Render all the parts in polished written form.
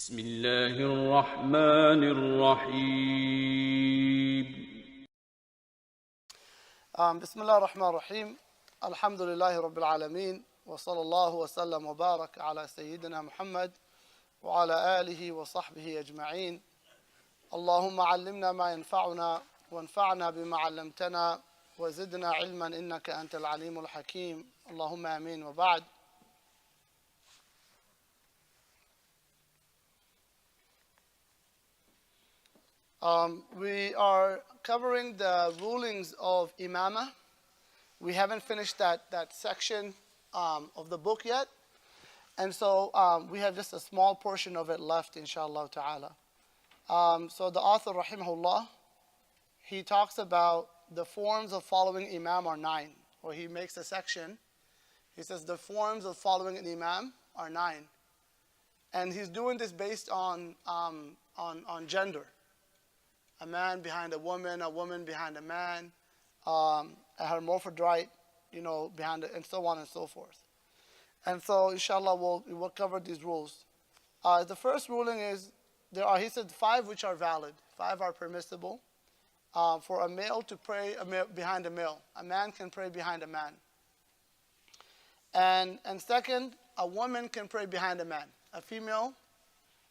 بسم الله الرحمن الرحيم بسم الله الرحمن الرحيم. الحمد لله رب العالمين وصلى الله وسلم وبارك على سيدنا محمد وعلى آله وصحبه أجمعين. اللهم علمنا ما ينفعنا وانفعنا بما علمتنا وزدنا علما إنك أنت العليم الحكيم. اللهم آمين. وبعد. We are covering the rulings of imamah. We haven't finished that section of the book yet. And so we have just a small portion of it left, inshallah ta'ala. So the author, rahimahullah, he talks about the forms of following imam are 9. Or he makes a section. He says the forms of following an imam are 9. And he's doing this based on gender. A man behind a woman behind a man, a hermaphrodite, behind it, and so on and so forth. And so, inshallah, we'll cover these rules. The first ruling is, he said 5 which are valid. 5 are permissible for a male to pray behind a male. A man can pray behind a man. And second, a woman can pray behind a man. A female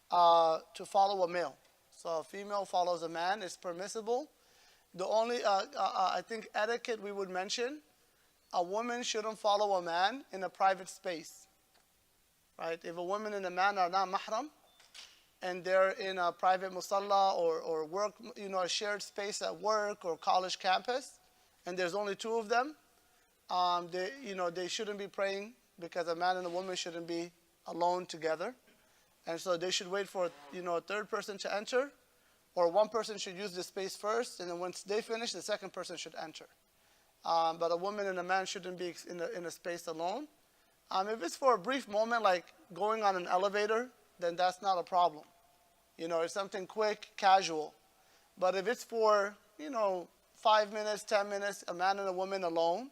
to follow a male. So a female follows a man is permissible. The only, I think, etiquette we would mention, a woman shouldn't follow a man in a private space. Right? If a woman and a man are not mahram, and they're in a private musalla or work, a shared space at work or college campus, and there's only 2 of them, they shouldn't be praying because a man and a woman shouldn't be alone together. And so they should wait for, a third person to enter, or one person should use the space first, and then once they finish, the second person should enter. But a woman and a man shouldn't be in a space alone. If it's for a brief moment, like going on an elevator, then that's not a problem. It's something quick, casual. But if it's for, 5 minutes, 10 minutes, a man and a woman alone,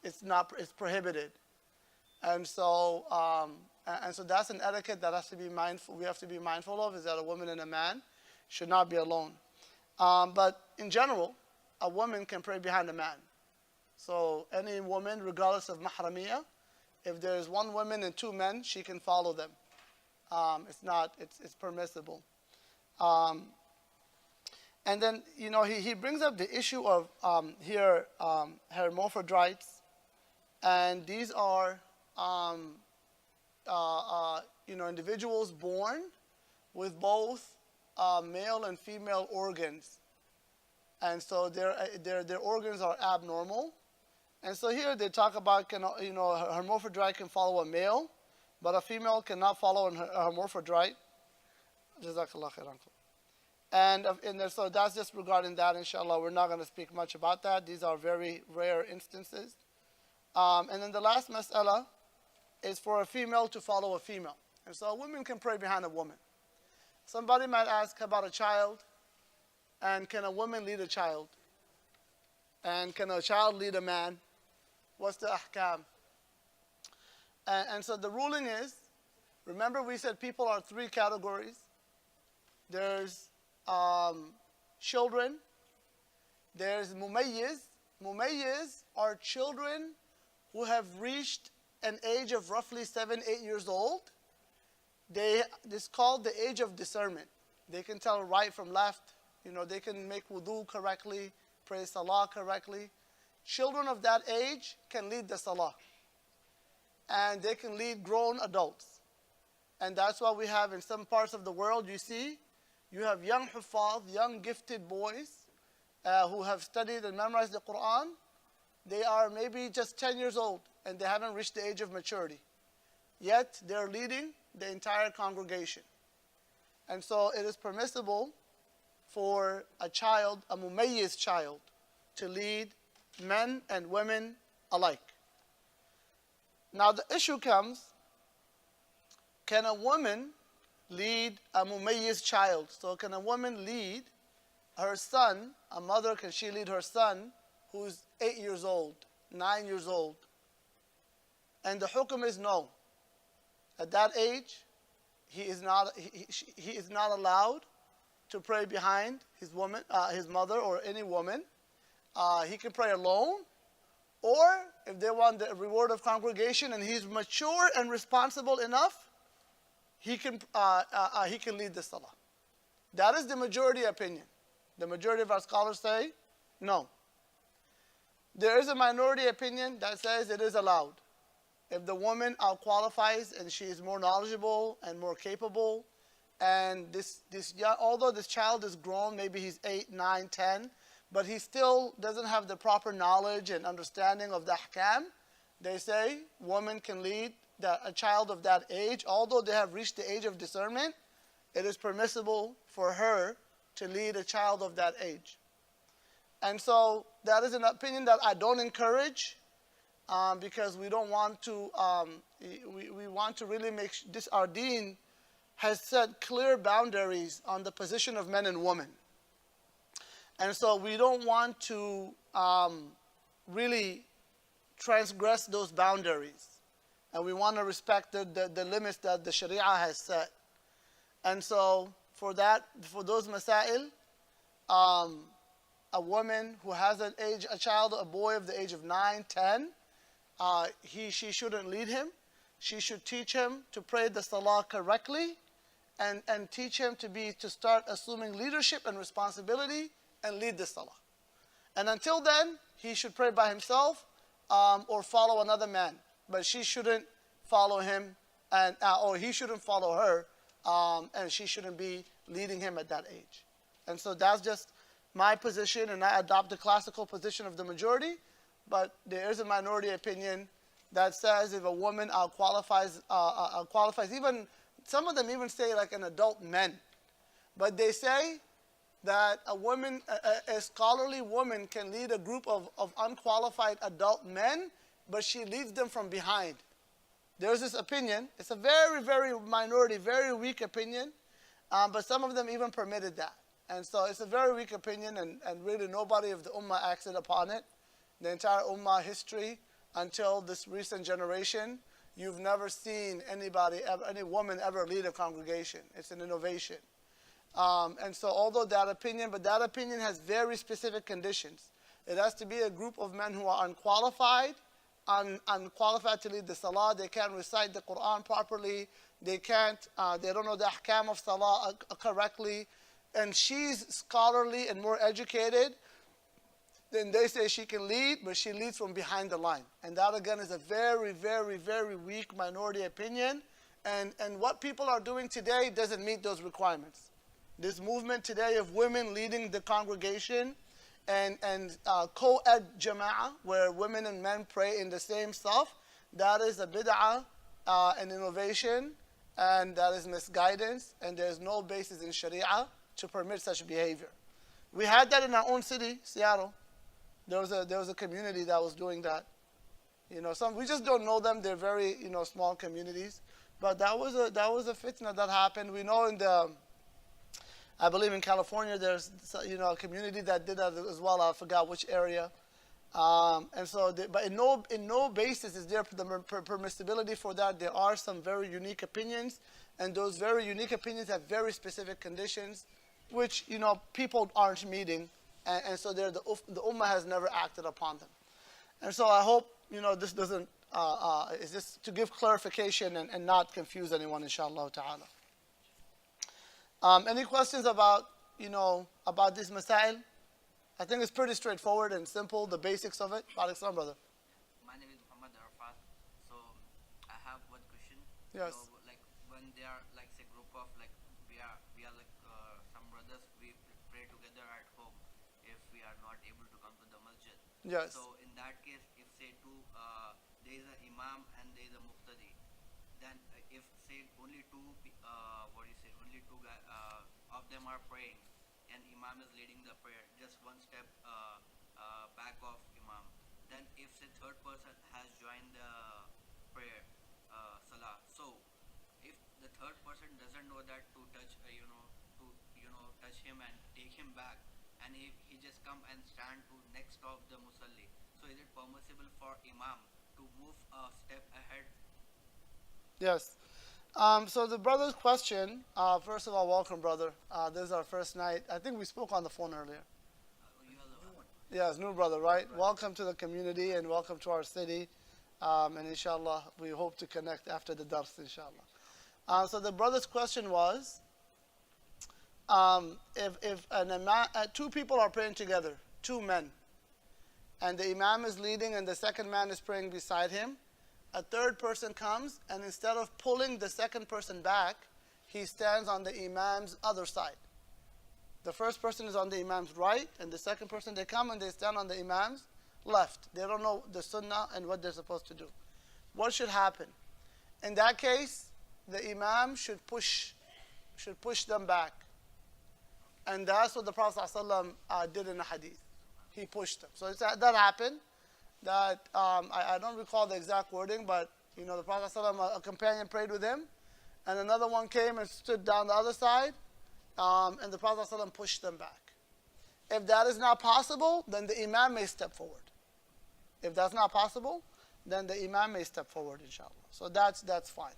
it's prohibited. And so that's an etiquette that has to be mindful. We have to be mindful of, is that a woman and a man should not be alone. But in general, a woman can pray behind a man. So any woman, regardless of mahramiyah, if there is 1 woman and 2 men, she can follow them. It's permissible. And then he brings up the issue of hermaphrodites, and these are individuals born with both male and female organs, and so their organs are abnormal. And so here they talk about a hermaphrodite can follow a male, but a female cannot follow a hermaphrodite. Jazakallah khairan. And so that's just regarding that. Inshallah, we're not going to speak much about that. These are very rare instances. And then the last mas'ala is for a female to follow a female. And so a woman can pray behind a woman. Somebody might ask about a child, and can a woman lead a child? And can a child lead a man? What's the ahkam? And so the ruling is, remember we said people are 3 categories. There's children. There's mumayyiz. Mumayyiz are children who have reached an age of roughly 7, 8 years old. It's called the age of discernment. They can tell right from left. They can make wudu correctly, pray salah correctly. Children of that age can lead the salah. And they can lead grown adults. And that's why we have in some parts of the world, you have young huffaz, young gifted boys who have studied and memorized the Quran. They are maybe just 10 years old, and they haven't reached the age of maturity. Yet, they're leading the entire congregation. And so, it is permissible for a child, a mumayyiz child, to lead men and women alike. Now, the issue comes, can a woman lead a mumayyiz child? So, can a woman lead her son, a mother, can she lead her son, who's 8 years old, 9 years old? And the hukum is no. At that age, he is not allowed to pray behind his mother or any woman. He can pray alone, or if they want the reward of congregation and he's mature and responsible enough, he can lead the salah. That is the majority opinion. The majority of our scholars say no. There is a minority opinion that says it is allowed. If the woman qualifies and she is more knowledgeable and more capable, and although this child is grown, maybe he's 8, 9, 10, but he still doesn't have the proper knowledge and understanding of the ahkam, they say woman can lead a child of that age. Although they have reached the age of discernment, it is permissible for her to lead a child of that age. And so that is an opinion that I don't encourage, because we don't want to, we want to really make this, our deen has set clear boundaries on the position of men and women. And so we don't want to really transgress those boundaries. And we want to respect the limits that the Sharia has set. And so for those masail, a woman who has a child, a boy of the age of 9, 10, she shouldn't lead him. She should teach him to pray the salah correctly, and teach him to start assuming leadership and responsibility and lead the salah. And until then, he should pray by himself or follow another man. But she shouldn't follow him, or he shouldn't follow her, and she shouldn't be leading him at that age. And so that's just my position, and I adopt the classical position of the majority. But there is a minority opinion that says if a woman qualifies, even some of them even say like an adult man, but they say that a scholarly woman can lead a group of unqualified adult men, but she leads them from behind. There's this opinion. It's a very, very minority, very weak opinion, but some of them even permitted that. And so it's a very weak opinion, and really nobody of the ummah acted upon it. The entire ummah history until this recent generation, you've never seen any woman ever lead a congregation. It's an innovation. And so although that opinion has very specific conditions. It has to be a group of men who are unqualified to lead the salah. They can't recite the Quran properly. They don't know the ahkam of salah correctly. And she's scholarly and more educated. Then they say she can lead, but she leads from behind the line. And that again is a very, very, very weak minority opinion. And what people are doing today doesn't meet those requirements. This movement today of women leading the congregation and co-ed jama'ah, where women and men pray in the same stuff, that is a bid'ah, an innovation, and that is misguidance, and there's no basis in Sharia to permit such behavior. We had that in our own city, Seattle. There was a community that was doing that. We just don't know them. They're very small communities, but that was a fitna that happened. We know I believe in California there's a community that did that as well. I forgot which area. And so, but in no basis is there the permissibility for that. There are some very unique opinions, and those very unique opinions have very specific conditions, which people aren't meeting, and so the ummah has never acted upon them. And so I hope this doesn't is this to give clarification and not confuse anyone, inshallah ta'ala. Any questions about these masail? I think it's pretty straightforward and simple, the basics of it. Alaikum, brother. My name is Muhammad Arafat. So I have one question. Yes. So, like when they are like say group of like we are like some brothers, we pray together at home if we are not able to come to the masjid. Yes. So in that case, if say there is an imam and there is a muqtadi, then if say only two of them are praying, and imam is leading the prayer, just one step back of imam. Then if the third person has joined the prayer, salah, so if the third person doesn't know that to touch, touch him and take him back, and if he just come and stand to next of the musalli, so is it permissible for imam to move a step ahead? Yes. So the brother's question, first of all, welcome, brother. This is our first night. I think we spoke on the phone earlier. You have the one. Yes, new brother, right? Welcome to the community and welcome to our city. And inshallah, we hope to connect after the dars, inshallah. So the brother's question was, if two people are praying together, two men, and the imam is leading and the second man is praying beside him, a third person comes and instead of pulling the second person back, he stands on the imam's other side. The first person is on the imam's right, and the second person, they come and they stand on the imam's left. They don't know the sunnah and what they're supposed to do. What should happen? In that case, the imam should push them back. And that's what the Prophet ﷺ did in the hadith. He pushed them. So that happened. That I don't recall the exact wording, but the Prophet ﷺ, a companion prayed with him, and another one came and stood down the other side, and the Prophet ﷺ pushed them back. If that is not possible, then the imam may step forward. If that's not possible, then the imam may step forward, inshallah. So that's fine.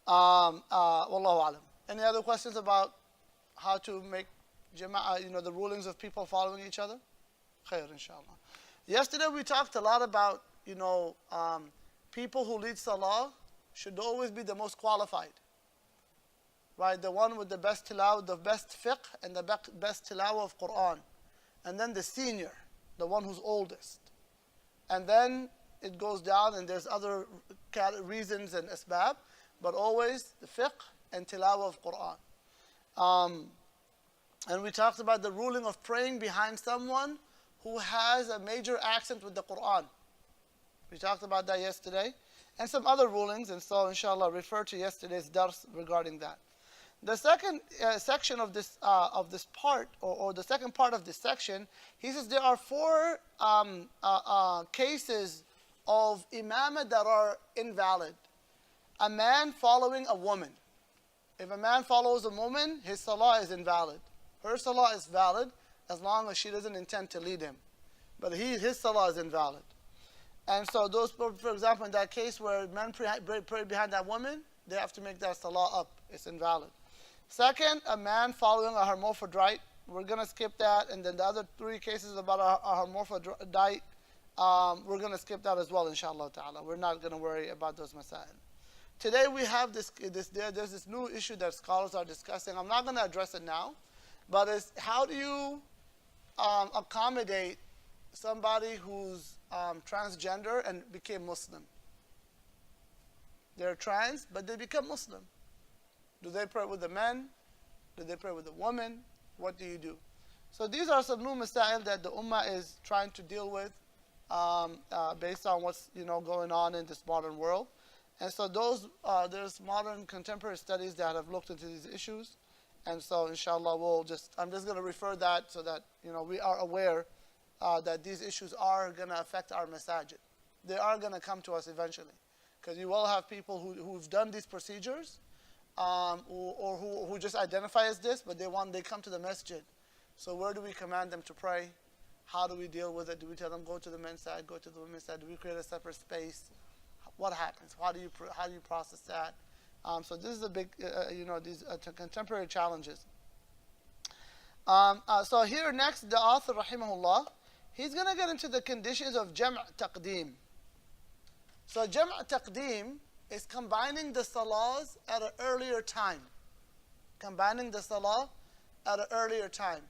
Wallahu alam. Any other questions about how to make jama'ah, the rulings of people following each other? Khair, inshallah. Yesterday we talked a lot about, people who lead salah should always be the most qualified. Right? The one with the best tilawah, the best fiqh, and the best tilawah of Quran. And then the senior, the one who's oldest. And then it goes down and there's other reasons and asbab, but always the fiqh and tilawah of Quran. And we talked about the ruling of praying behind someone who has a major accent with the Quran. We talked about that yesterday. And some other rulings, and so inshallah refer to yesterday's dars regarding that. The second section of this part, or the second part of this section, he says there are four cases of imamah that are invalid. A man following a woman. If a man follows a woman, his salah is invalid. Her salah is valid as long as she doesn't intend to lead him. But his salah is invalid. And so those, for example, in that case where men pray behind that woman, they have to make that salah up. It's invalid. Second, a man following a hermaphrodite. We're going to skip that. And then the other three cases about a hermaphrodite, we're going to skip that as well, inshallah ta'ala. We're not going to worry about those masail. Today we have there's this new issue that scholars are discussing. I'm not going to address it now. But it's how do you accommodate somebody who's transgender and became Muslim? They're trans, but they become Muslim. Do they pray with the men? Do they pray with the woman? What do you do? So these are some new masail that the ummah is trying to deal with based on what's going on in this modern world. And so there's modern contemporary studies that have looked into these issues. And so, inshallah, I'm just going to refer that so that, we are aware that these issues are going to affect our masajid. They are going to come to us eventually. Because you will have people who've done these procedures, or who just identify as this, but they come to the masjid. So where do we command them to pray? How do we deal with it? Do we tell them go to the men's side, go to the women's side? Do we create a separate space? What happens? How do you process that? So this is a big, these contemporary challenges. So here next, the author, rahimahullah, he's going to get into the conditions of jam' taqdeem. So jam' taqdeem is combining the salahs at an earlier time. Combining the salah at an earlier time.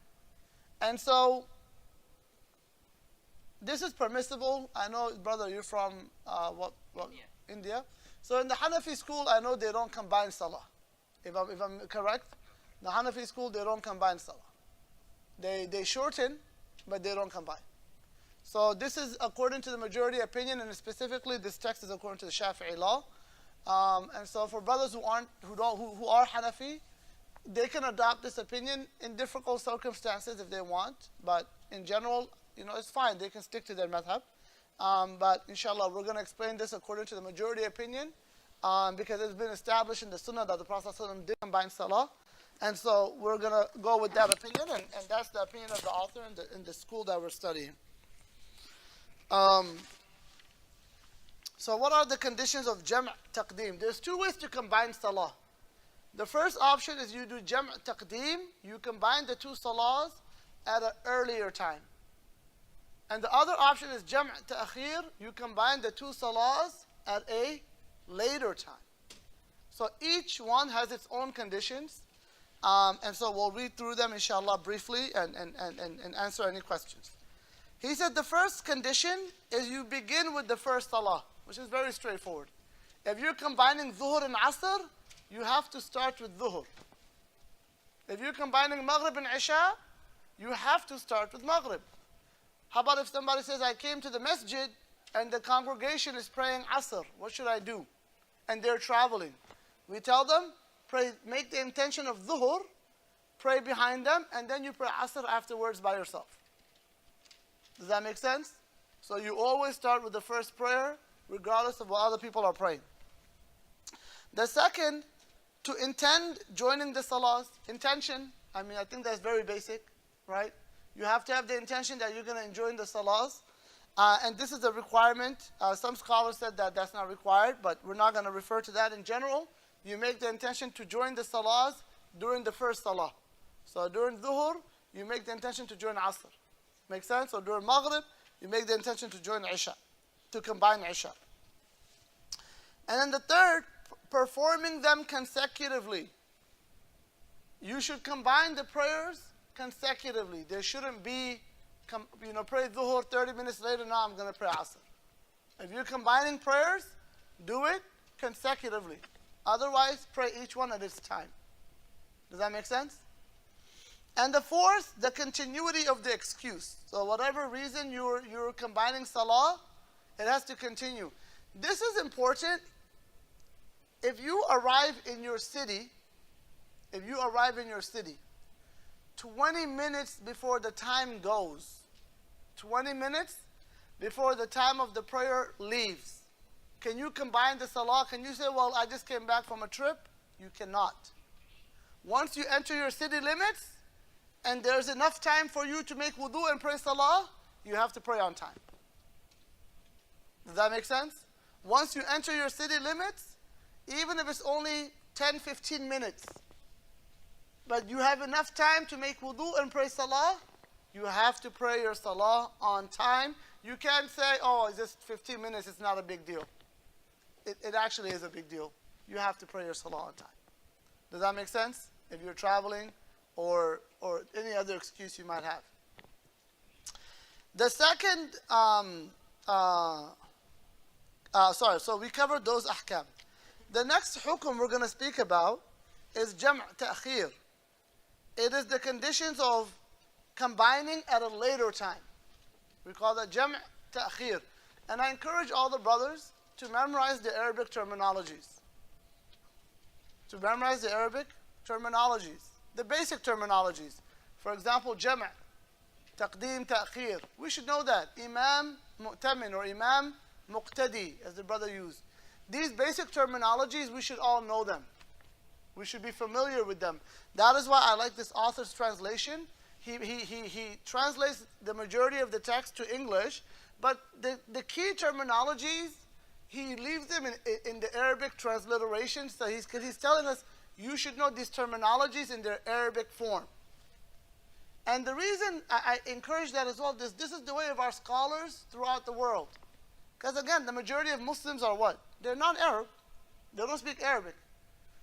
And so, this is permissible. I know, brother, you're from India. So in the Hanafi school, I know they don't combine salah. If I'm correct, the Hanafi school, they don't combine salah. They shorten, but they don't combine. So this is according to the majority opinion, and specifically this text is according to the Shafi'i law. And so for brothers who are Hanafi, they can adopt this opinion in difficult circumstances if they want. But in general, it's fine. They can stick to their madhab. But inshallah, we're going to explain this according to the majority opinion, because it's been established in the Sunnah that the Prophet ﷺ did combine salah. And so we're going to go with that opinion, and that's the opinion of the author in the school that we're studying. So what are the conditions of jam' taqdeem? There's two ways to combine salah. The first option is you do jam' taqdeem. You combine the two salahs at an earlier time. And the other option is jam' ta'khir. You combine the two salahs at a later time. So each one has its own conditions. And so we'll read through them inshallah briefly and answer any questions. He said the first condition is you begin with the first salah, which is very straightforward. If you're combining dhuhr and asr, you have to start with dhuhr. If you're combining maghrib and isha, you have to start with maghrib. How about if somebody says, I came to the masjid and the congregation is praying asr, what should I do? And they're traveling. We tell them, pray, make the intention of dhuhr, pray behind them, and then you pray asr afterwards by yourself. Does that make sense? So you always start with the first prayer, regardless of what other people are praying. The second, to intend joining the salahs. Intention, I think that's very basic, right? You have to have the intention that you're going to join the salahs. And this is a requirement. Some scholars said that that's not required, but we're not going to refer to that in general. You make the intention to join the salahs during the first salah. So during dhuhr, you make the intention to join asr. Make sense? So during maghrib, you make the intention to join isha, to combine isha. And then the third, performing them consecutively. You should combine the prayers consecutively. There shouldn't be, pray dhuhr 30 minutes later, now I'm going to pray asr. If you're combining prayers, do it consecutively. Otherwise, pray each one at its time. Does that make sense? And the fourth, the continuity of the excuse. So whatever reason you're combining salah, it has to continue. This is important. If you arrive in your city, 20 minutes before the time goes, 20 minutes before the time of the prayer leaves, can you combine the salah? Can you say, well, I just came back from a trip? You cannot. Once you enter your city limits, and there's enough time for you to make wudu and pray salah, you have to pray on time. Does that make sense? Once you enter your city limits, even if it's only 10, 15 minutes, but you have enough time to make wudu and pray salah, you have to pray your salah on time. You can't say, oh, it's just 15 minutes, it's not a big deal. It actually is a big deal. You have to pray your salah on time. Does that make sense? If you're traveling or any other excuse you might have. The second, so we covered those ahkam. The next hukum we're going to speak about is jam' ta'khir. It is the conditions of combining at a later time. We call that jam' ta'khir. And I encourage all the brothers to memorize the Arabic terminologies. To memorize the Arabic terminologies. The basic terminologies. For example, jam', taqdeem, ta'khir. We should know that. Imam mu'tamin or imam muqtadi, as the brother used. These basic terminologies, we should all know them. We should be familiar with them. That is why I like this author's translation. He translates the majority of the text to English, but the key terminologies, he leaves them in the Arabic transliteration. So he's telling us, you should know these terminologies in their Arabic form. And the reason I encourage that as well, this is the way of our scholars throughout the world. Because again, the majority of Muslims are what? They're not Arab. They don't speak Arabic.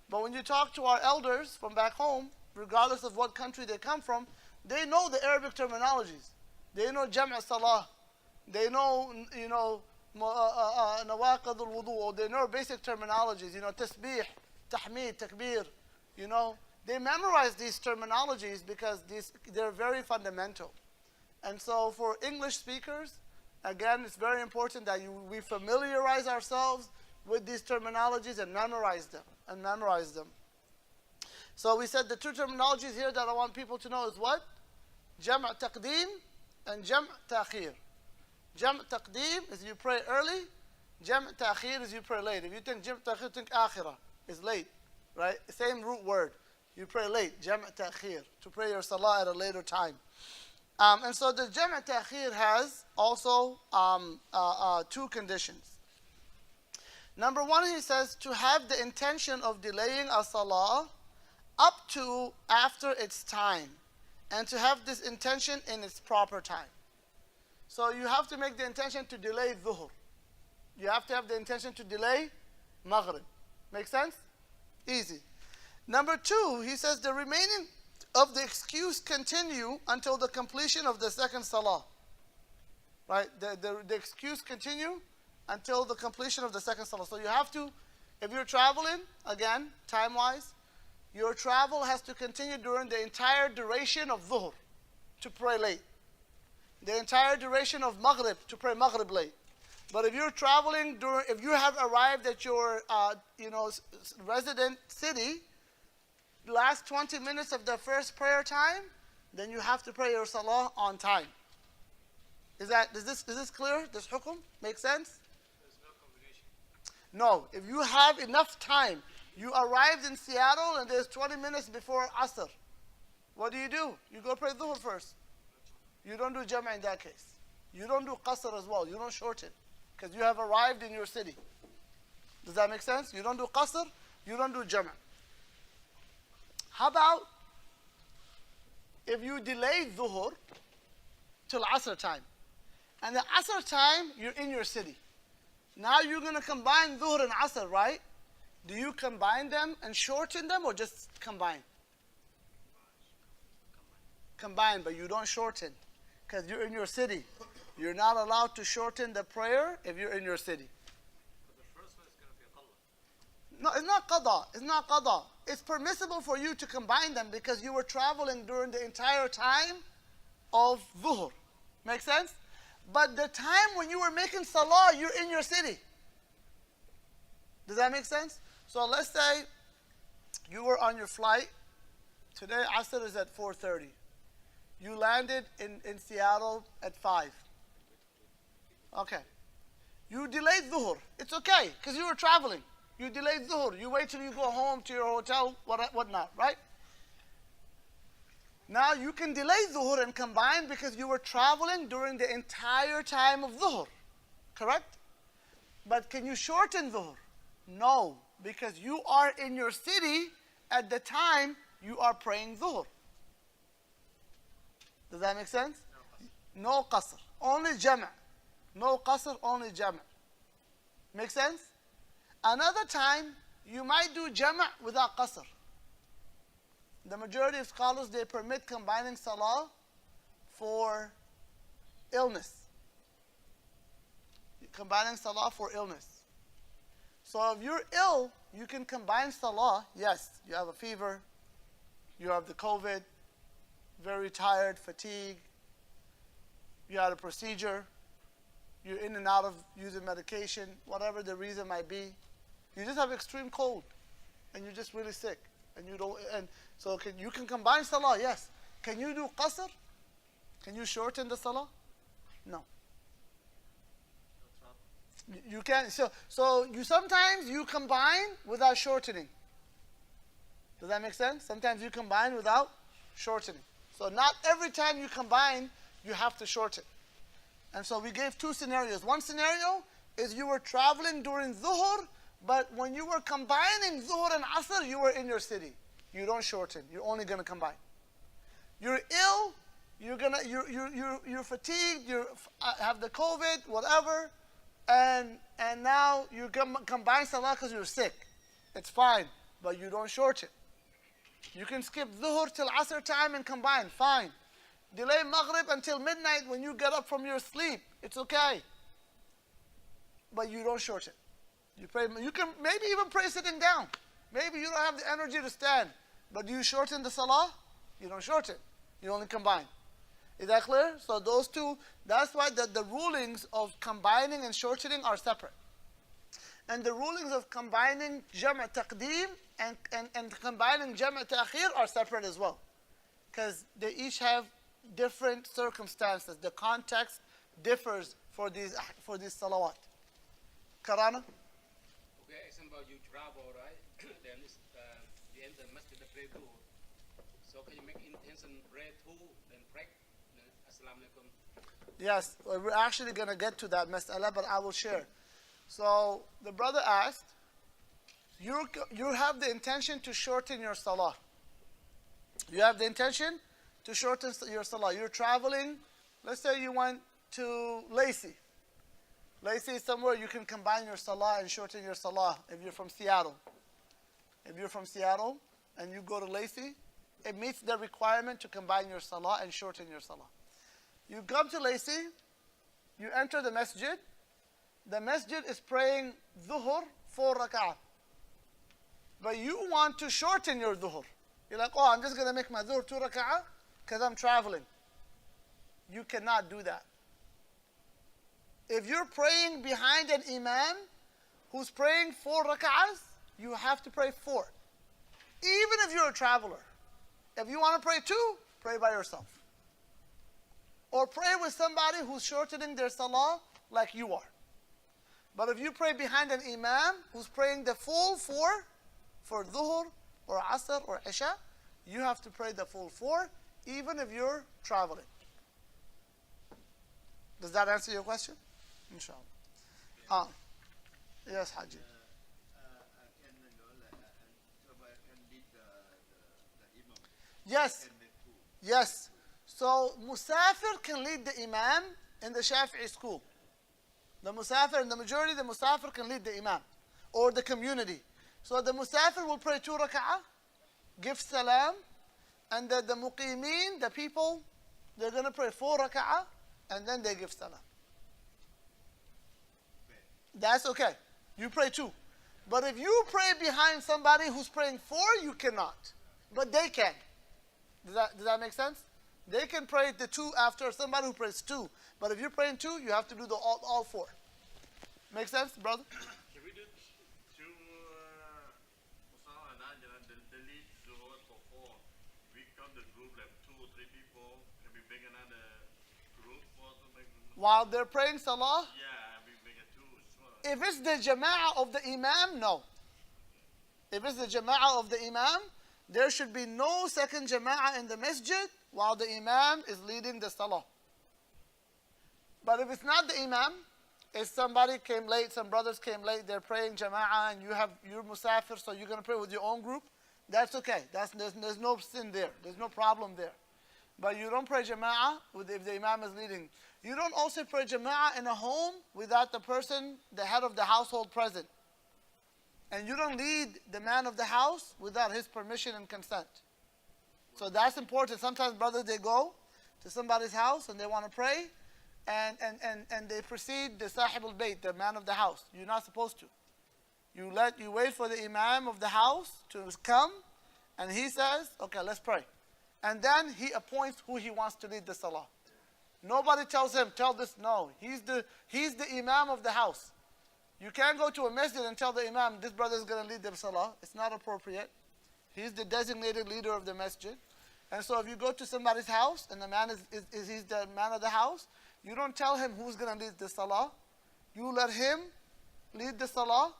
But when you talk to our elders from back home, regardless of what country they come from, they know the Arabic terminologies. They know jam' salah. They know, nawaqid al-wudu, or they know basic terminologies, tasbih, tahmid, takbir, They memorize these terminologies because they're very fundamental. And so for English speakers, again, it's very important that we familiarize ourselves with these terminologies and memorize them. So we said the two terminologies here that I want people to know is what? Jam' taqdeem and jam' ta'khir. Jam' taqdeem is you pray early. Jam' ta'khir is you pray late. If you think jam' ta'khir, think akhirah is late, right? Same root word. You pray late, jam' ta'khir, to pray your salah at a later time. And so the jam' ta'khir has also two conditions. Number one, he says to have the intention of delaying a salah up to after its time, and to have this intention in its proper time. So you have to make the intention to delay dhuhr. You have to have the intention to delay maghrib. Make sense? Easy. Number two, he says the remaining of the excuse continue until the completion of the second salah. Right? The excuse continue until the completion of the second salah. So you have to, if you're traveling, again, time-wise, your travel has to continue during the entire duration of dhuhr to pray late. The entire duration of maghrib to pray maghrib late. But if you're traveling if you have arrived at your resident city, last 20 minutes of the first prayer time, then you have to pray your salah on time. Is this clear? Does hukum make sense? There's no combination. No. If you have enough time, you arrived in Seattle and there's 20 minutes before Asr. What do? You go pray dhuhr first. You don't do jama' in that case. You don't do qasr as well. You don't shorten because you have arrived in your city. Does that make sense? You don't do qasr, you don't do jama'. How about if you delay dhuhr till Asr time? And the Asr time, you're in your city. Now you're going to combine dhuhr and Asr, right? Do you combine them and shorten them or just combine? Combine, but you don't shorten because you're in your city. You're not allowed to shorten the prayer if you're in your city. But the first one is going to be a qadha. No, it's not qada. It's not qada. It's permissible for you to combine them because you were traveling during the entire time of dhuhr. Make sense? But the time when you were making salah, you're in your city. Does that make sense? So let's say you were on your flight. Today, Asr is at 4:30. You landed in Seattle at 5. Okay. You delayed dhuhr. It's okay, because you were traveling. You delayed dhuhr. You wait till you go home to your hotel, whatnot, right? Now you can delay dhuhr and combine because you were traveling during the entire time of dhuhr. Correct? But can you shorten dhuhr? No, because you are in your city at the time you are praying dhuhr. Does that make sense? No qasr. Only jama'. No qasr, only jama'. Make sense? Another time, you might do jama' without qasr. The majority of scholars, they permit combining salah for illness. Combining salah for illness. So if you're ill, you can combine salah. Yes, you have a fever, you have the COVID, very tired, fatigue, you had a procedure, you're in and out of using medication, whatever the reason might be. You just have extreme cold, and you're just really sick, and you don't. And so you can combine salah. Yes. Can you do qasr? Can you shorten the salah? No. You can. So you sometimes you combine without shortening. Does that make sense? Sometimes you combine without shortening. So not every time you combine, you have to shorten. And so we gave two scenarios. One scenario is you were traveling during dhuhr, but when you were combining dhuhr and asr, you were in your city. You don't shorten. You're only going to combine. You're ill. You're fatigued. You have the COVID, whatever, and now you combine salah because you're sick. It's fine, but you don't shorten. You can skip dhuhr till asr time and combine. Fine. Delay maghrib until midnight when you get up from your sleep. It's okay. But you don't shorten. You pray. You can maybe even pray sitting down. Maybe you don't have the energy to stand. But do you shorten the salah? You don't shorten. You only combine. Is that clear? So those two, that's why the rulings of combining and shortening are separate. And the rulings of combining jama' taqdeem and combining jama' ta'khir are separate as well. Because they each have different circumstances. The context differs for these salawat. Karana? Okay, it's about you travel, right? Then it's, you enter masjid to pray dhuhr. So can you make intention pray dhuhr, then pray? Assalamu alaikum. Yes, we're actually going to get to that mas'ala, but I will share. So the brother asked, you have the intention to shorten your salah. You have the intention to shorten your salah. You're traveling. Let's say you went to Lacey. Lacey is somewhere you can combine your salah and shorten your salah if you're from Seattle. If you're from Seattle and you go to Lacey, it meets the requirement to combine your salah and shorten your salah. You come to Lacey, you enter the masjid. The masjid is praying dhuhr 4 rak'ah. But you want to shorten your dhuhr. You're like, oh, I'm just going to make my dhuhr 2 rak'ah because I'm traveling. You cannot do that. If you're praying behind an imam who's praying 4 rak'ahs, you have to pray 4. Even if you're a traveler. If you want to pray 2, pray by yourself. Or pray with somebody who's shortening their salah like you are. But if you pray behind an imam who's praying the full 4 for dhuhr or asr or isha, you have to pray the full 4 even if you're traveling. Does that answer your question? Inshallah. Yes, Haji. Yes. Yes. So Musafir can lead the Imam in the Shafi'i school. The Musafir, in the majority, the Musafir can lead the Imam or the community. So the Musafir will pray 2 rak'ah, give salam, and the Muqimeen, the people, they're going to pray 4 rak'ah, and then they give salam. That's okay. You pray 2. But if you pray behind somebody who's praying 4, you cannot. But they can. Does that make sense? They can pray the 2 after somebody who prays 2. But if you're praying 2, you have to do the all 4. Make sense, brother? Can we do 2 Musala and I the lead Zuhur for 4? We count the group like 2 or 3 people. Can we bring another group for to make While they're praying salah? Yeah, we make it 2 as well. If it's the jama'ah of the imam, no. If it's the jama'ah of the imam, there should be no second jama'ah in the masjid while the imam is leading the salah. But if it's not the imam, if somebody came late, some brothers came late, they're praying jama'ah and you're musafir, so you're going to pray with your own group, that's okay. There's no sin there. There's no problem there. But you don't pray jama'ah if the imam is leading. You don't also pray jama'ah in a home without the person, the head of the household present. And you don't lead the man of the house without his permission and consent. So that's important. Sometimes brothers, they go to somebody's house and they want to pray and they precede the sahib al-bayt, the man of the house. You're not supposed to. You wait for the imam of the house to come and he says, okay, let's pray. And then he appoints who he wants to lead the salah. Nobody tells him, tell this, no. He's the imam of the house. You can't go to a masjid and tell the imam, this brother is going to lead the salah. It's not appropriate. He's the designated leader of the masjid. And so if you go to somebody's house and the man he's the man of the house, you don't tell him who's going to lead the salah. You let him lead the salah.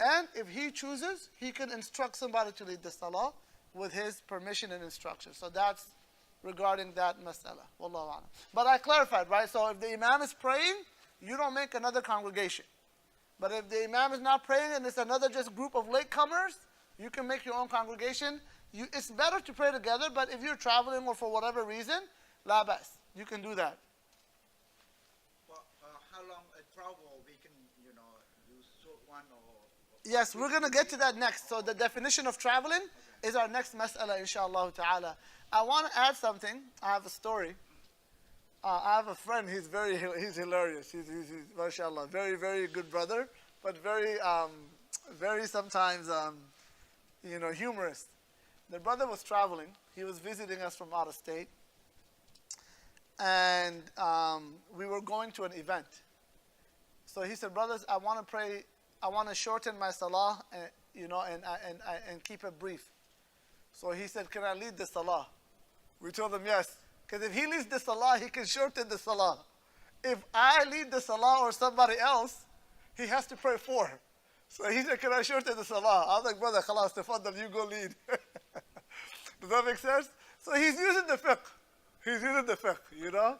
And if he chooses, he can instruct somebody to lead the salah with his permission and instruction. So that's regarding that mas'ala. Wallahu a'lam. But I clarified, right? So if the imam is praying, you don't make another congregation. But if the imam is not praying and it's another just group of latecomers, you can make your own congregation. It's better to pray together, but if you're traveling or for whatever reason, la bas. You can do that. Well, how long travel we can, use short one or... Yes, we're going to get to that next. So the definition of traveling is our next mas'ala, inshallah ta'ala. I want to add something. I have a story. I have a friend, he's hilarious. He's mashallah, very, very good brother, but very sometimes, humorous. The brother was traveling. He was visiting us from out of state. And we were going to an event. So he said, brothers, I want to pray, I want to shorten my salah, and keep it brief. So he said, can I lead the salah? We told him yes. Because if he leads the salah, he can shorten the salah. If I lead the salah or somebody else, he has to pray 4. So he said, can I shorten the salah? I was like, brother, khalas, tafaddal, you go lead. Does that make sense? So he's using the fiqh. He's using the fiqh, To help them,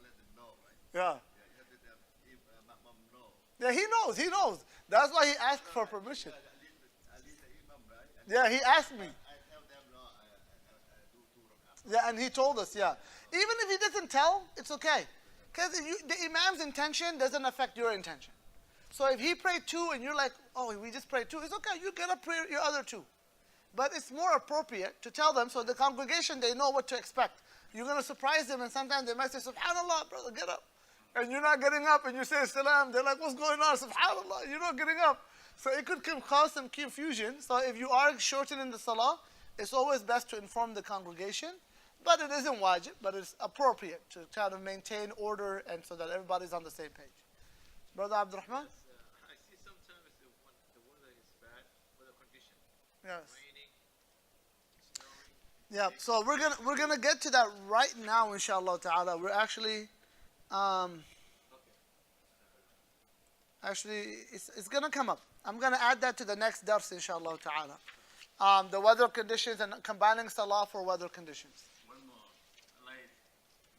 let them know, right? Yeah. You have to tell if mom know. Yeah, he knows. He knows. That's why he asked for permission. Yeah, he asked me. Yeah, and he told us, yeah. Even if he doesn't tell, it's okay. Because the imam's intention doesn't affect your intention. So if he prayed two and you're like, oh, we just prayed two, it's okay. You get up, pray your other two. But it's more appropriate to tell them so the congregation, they know what to expect. You're going to surprise them and sometimes they might say, SubhanAllah, brother, get up. And you're not getting up and you say salam. They're like, what's going on? SubhanAllah, you're not getting up. So it could cause some confusion. So if you are shortening the salah, it's always best to inform the congregation. But it isn't wajib, but it's appropriate to try to maintain order and so that everybody's on the same page. Brother Abdurrahman? I see sometimes the weather is bad, weather condition. Yes. Raining, snowing. Yeah, so we're gonna get to that right now, inshallah ta'ala. We're actually it's gonna come up. I'm gonna add that to the next dars, inshallah ta'ala. The weather conditions and combining salah for weather conditions. One more. Like,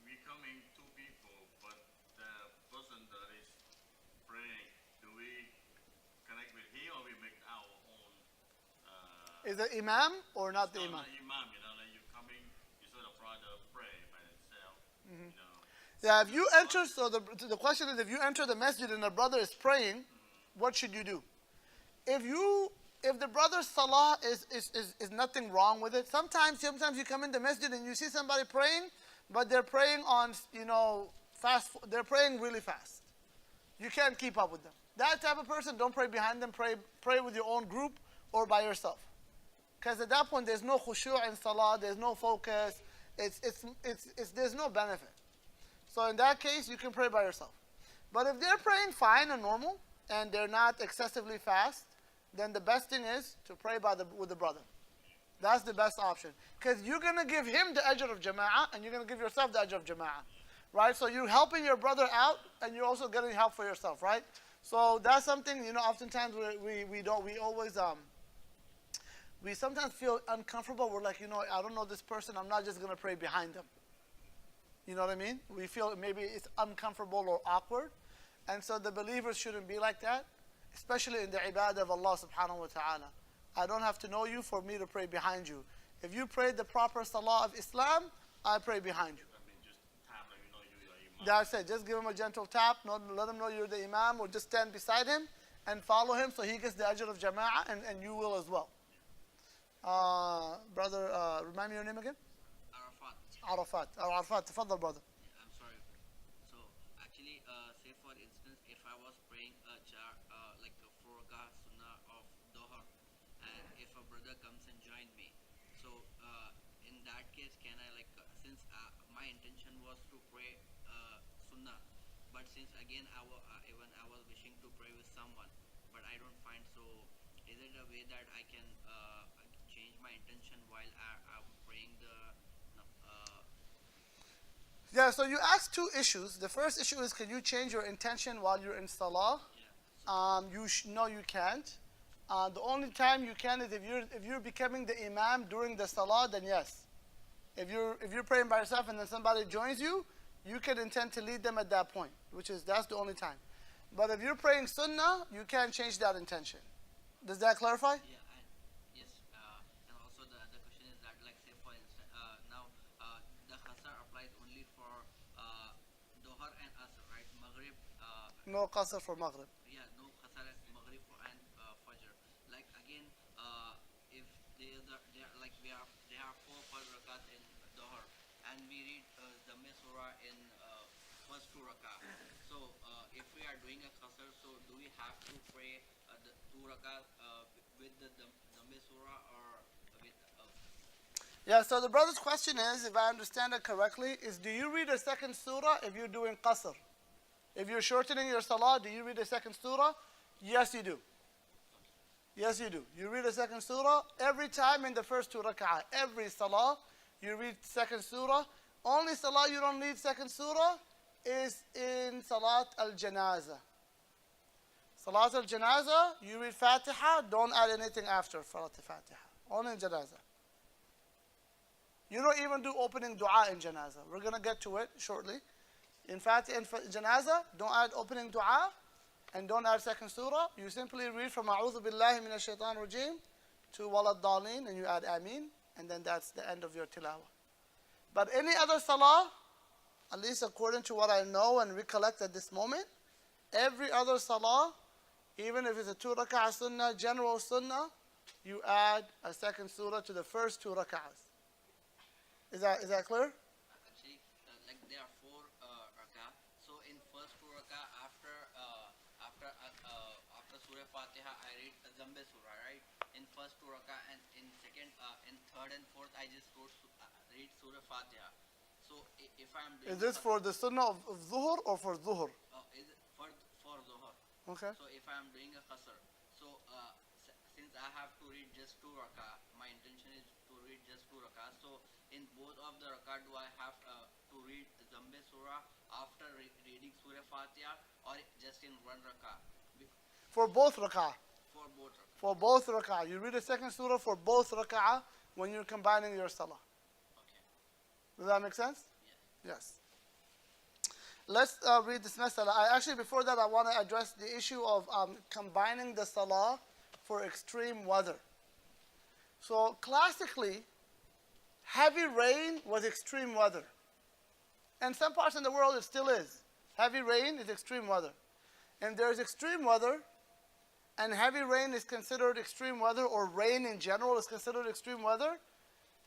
we coming two people, but the person that is praying, do we connect with him or we make our own? Is it imam or not the imam? Imam, like you coming, you sort of rather pray by itself, Yeah, if you enter, so the question is, if you enter the masjid and the brother is praying, what should you do? If the brother's salah is nothing wrong with it, sometimes you come in the masjid and you see somebody praying, but they're praying on, they're praying really fast. You can't keep up with them. That type of person, don't pray behind them, pray with your own group or by yourself. Because at that point, there's no khushu' in salah, there's no focus, there's no benefit. So in that case, you can pray by yourself. But if they're praying fine and normal, and they're not excessively fast, then the best thing is to pray with the brother. That's the best option. Because you're going to give him the ajr of jama'ah, and you're going to give yourself the ajr of jama'ah. Right? So you're helping your brother out, and you're also getting help for yourself, right? So that's something, oftentimes we sometimes feel uncomfortable. We're like, I don't know this person, I'm not just going to pray behind them. You know what I mean? We feel maybe it's uncomfortable or awkward. And so the believers shouldn't be like that, especially in the ibadah of Allah subhanahu wa ta'ala. I don't have to know you for me to pray behind you. If you pray the proper salah of Islam, I pray behind you. just tap like you're imam. That's it. Just give him a gentle tap. Let him know you're the imam, or just stand beside him and follow him so he gets the ajr of jama'ah and you will as well. Brother, remind me your name again? Arafat. Arafat, تفضل brother. I'm sorry. So actually, say for instance, if I was praying like a 4 rakah sunnah of Dohar, and if a brother comes and join me, so in that case, can I since my intention was to pray sunnah, but since again even I was wishing to pray with someone, but I don't find, so is it a way that I can change my intention while I'm praying the Yeah, so you asked two issues. The first issue is, can you change your intention while you're in salah? No, you can't. The only time you can is if you're becoming the imam during the salah, then yes. If you're praying by yourself and then somebody joins you, you can intend to lead them at that point, that's the only time. But if you're praying sunnah, you can't change that intention. Does that clarify? Yeah, yes. And also the other question is that, say for instance, now the qasar applies only for Dohar and Asr, right? Maghrib. No qasr for Maghrib. Yeah, no qasar at Maghrib and Fajr. Again, if there are 4 Fajr rakat in Dohar, and we read the Surah in first 2 rakat. So if we are doing a qasar, so do we have to pray the 2 rakat with the Surah or with? Yeah, so the brother's question is, if I understand it correctly, is do you read a second surah if you're doing qasr? If you're shortening your salah, do you read a second surah? Yes, you do. Yes, you do. You read a second surah every time in the first 2 rak'ah. Every salah, you read second surah. Only salah you don't read second surah is in salat al-janazah. Salat al-janazah, you read Fatiha, don't add anything after salat al-Fatiha. Only in janazah. You don't even do opening dua in janazah. We're going to get to it shortly. In fact, in janazah, don't add opening dua. and don't add second surah, you simply read from A'udhu Billahi Minash Shaitan Rajim to Walad Dalin, and you add Ameen, and then that's the end of your tilawah. But any other salah, at least according to what I know and recollect at this moment, every other salah, even if it's a 2 rak'ah sunnah, general sunnah, you add a second surah to the first 2 rak'ahs. Is that clear? Actually, like there are 4 rakah. So in first 2 rakah after Surah Fatiha, I read Zambe Surah, right? In first 2 rakah, and in second, in third and fourth, I just read Surah Fatiha. So if I'm doing, Is this for the sunnah of Zuhur or for Zuhur? is it for Zuhur? Okay. So if I'm doing a qasr, so since I have to read just 2 rakah, my intention is to read just 2 rakah. So in both of the rakah, do I have to read Zambe Surah after reading Surah Fatiha, or just in 1 rakah? For both rak'ah. For both rakah. For both rak'ah. You read a second surah for both rak'ah when you're combining your salah. Okay. Does that make sense? Yes. Yes. Let's read this masala. Actually, before that, I want to address the issue of combining the salah for extreme weather. So, classically, heavy rain was extreme weather. And some parts in the world, it still is. Heavy rain is extreme weather. And there's extreme weather, and heavy rain is considered extreme weather, or rain in general is considered extreme weather.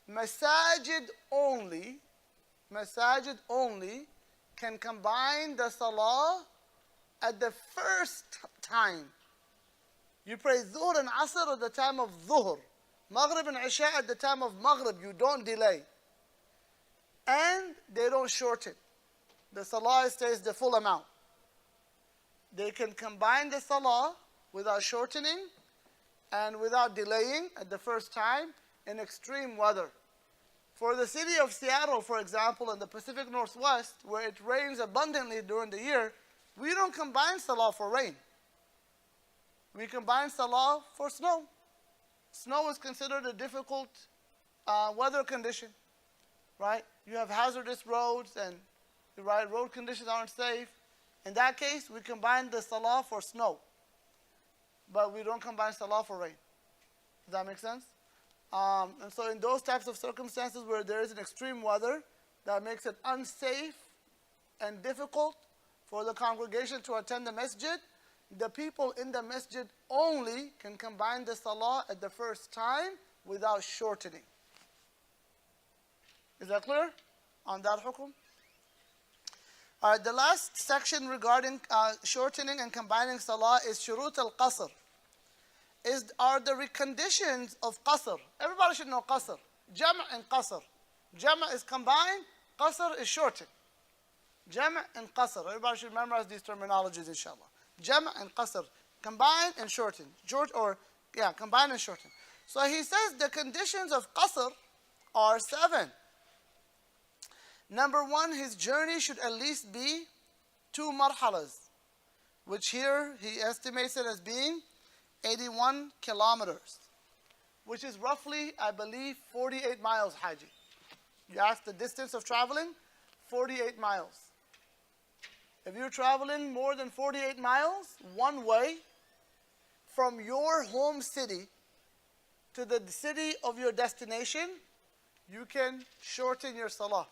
Masajid only can combine the salah at the first time. You pray Dhuhr and Asr at the time of Dhuhr, Maghrib and Isha at the time of Maghrib. You don't delay. And they don't shorten. The salah stays the full amount. They can combine the salah without shortening and without delaying at the first time in extreme weather. For the city of Seattle, for example, in the Pacific Northwest, where it rains abundantly during the year, we don't combine salah for rain. We combine salah for snow. Snow is considered a difficult weather condition, right? You have hazardous roads, and road conditions aren't safe. In that case, we combine the salah for snow, but we don't combine salah for rain. Does that make sense? And so in those types of circumstances where there is an extreme weather that makes it unsafe and difficult for the congregation to attend the masjid, the people in the masjid only can combine the salah at the first time without shortening. Is that clear on that hukum? All right, the last section regarding shortening and combining salah is shurut al-qasr. Are the reconditions of qasr. Everybody should know qasr. Jam' and qasr. Jam' is combined, qasr is shortened. Jam' and qasr. Everybody should memorize these terminologies, inshallah. Jam' and qasr. Combine and shorten. Combine and shorten. So he says the conditions of qasr are 7. Number 1, his journey should at least be 2 marhalas, which here he estimates it as being 81 kilometers, which is roughly, I believe, 48 miles, Haji. You ask the distance of traveling, 48 miles. If you're traveling more than 48 miles one way from your home city to the city of your destination, you can shorten your salah.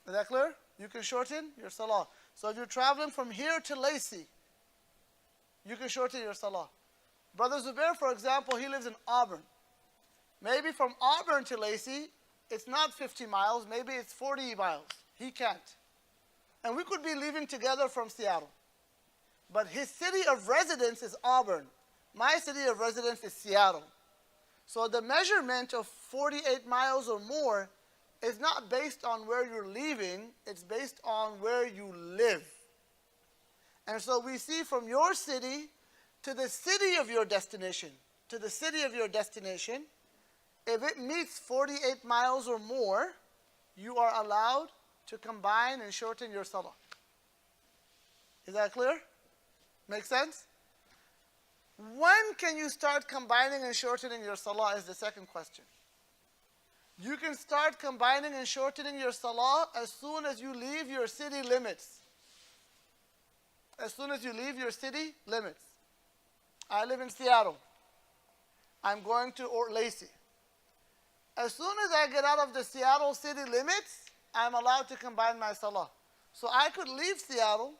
Is that clear? You can shorten your salah. So if you're traveling from here to Lacey, you can shorten your salah. Brother Zubair, for example, he lives in Auburn. Maybe from Auburn to Lacey, it's not 50 miles, maybe it's 40 miles. He can't. And we could be leaving together from Seattle. But his city of residence is Auburn. My city of residence is Seattle. So the measurement of 48 miles or more is not based on where you're leaving, it's based on where you live. And so we see from your city to the city of your destination, if it meets 48 miles or more, you are allowed to combine and shorten your salah. Is that clear? Make sense? When can you start combining and shortening your salah is the second question. You can start combining and shortening your salah as soon as you leave your city limits. as soon as you leave your city limits. I live in Seattle. I'm going to Lacey. As soon as I get out of the Seattle city limits, I'm allowed to combine my salah. So I could leave Seattle